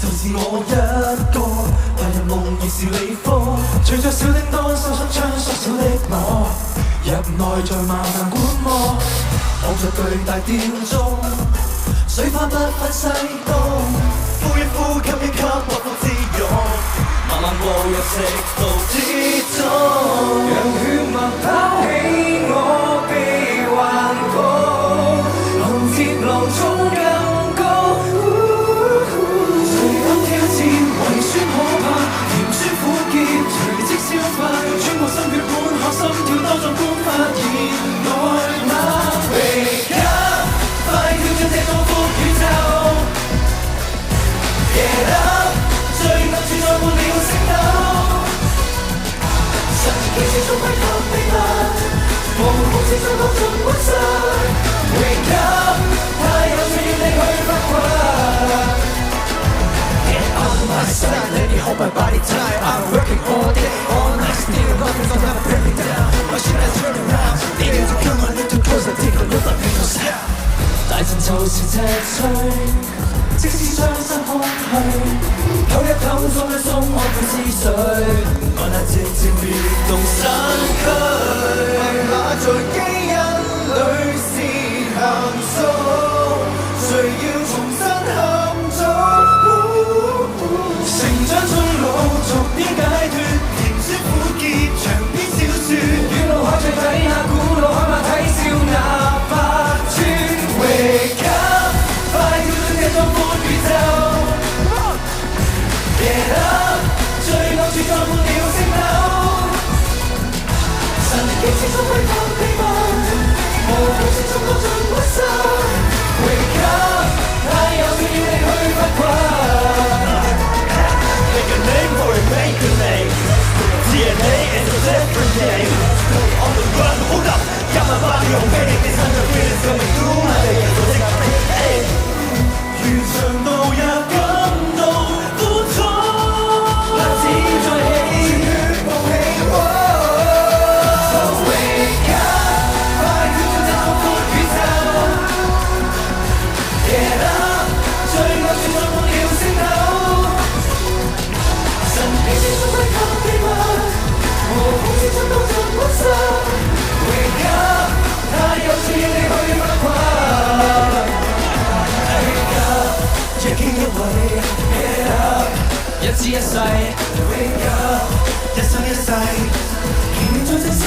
就是我一個，白日夢亦是你科。隨着小叮當手上槍縮小的我，入內再慢慢觀摩，望着巨大吊鐘，水花不分西東，呼一呼吸一吸，破風之勇，慢慢步入赤道之中，讓血脈拋起我被幻覺，浪接浪衝更高，隨風挑戰胃酸可怕，甜酸苦澀隨即消化，穿過心血管學心跳多壯觀，發現內嗎？Wake up， 快跳進這個闊宇宙 ，Get up， 最暗處載滿了星斗，神奇之中窺探秘密，無夢之中講盡本質 ，Wake up， 太有趣要你去發掘。Get on my side, let me hold my body tight. I'm working all day, all night, still nothing, so never break me down. Why should I turn around? They need to come a little closer, take a look like no sound. 大陣就是赤吹，即使將身空虛，唞一唞，鬆一鬆，安撫思緒，按下直接別動身軀，問那在基因裏是鹹素，誰要重新合組？成長中路逐點解脫，甜酸苦澀長篇小說，與腦海再睇下古老海馬睇笑那百川。Wake up， 快跳進這壯闊宇宙 ，Get up， 最暗處載滿了星斗，神奇之中窺探秘密，無窮之中講盡本質 ，Wake up， 太有趣要你去發掘。Make a name for it, make a name. DNA is a different name. On the run, hold up. Got my body on panic. This hunger feelings coming through my veins. So take a break, hey. 如長路也感到苦楚，立志再起，絕無起喎。So wake up， 快跳進這壯闊宇宙 ，Get up， 最暗處載滿了星斗。神奇之中窺探秘密，無風之中講盡本質 ，Wake up， 太有趣要你去發掘 ，Wake up， 一傾一位 ，Get up， 一知一世 ，Wake up， 一生一世，祈願在這小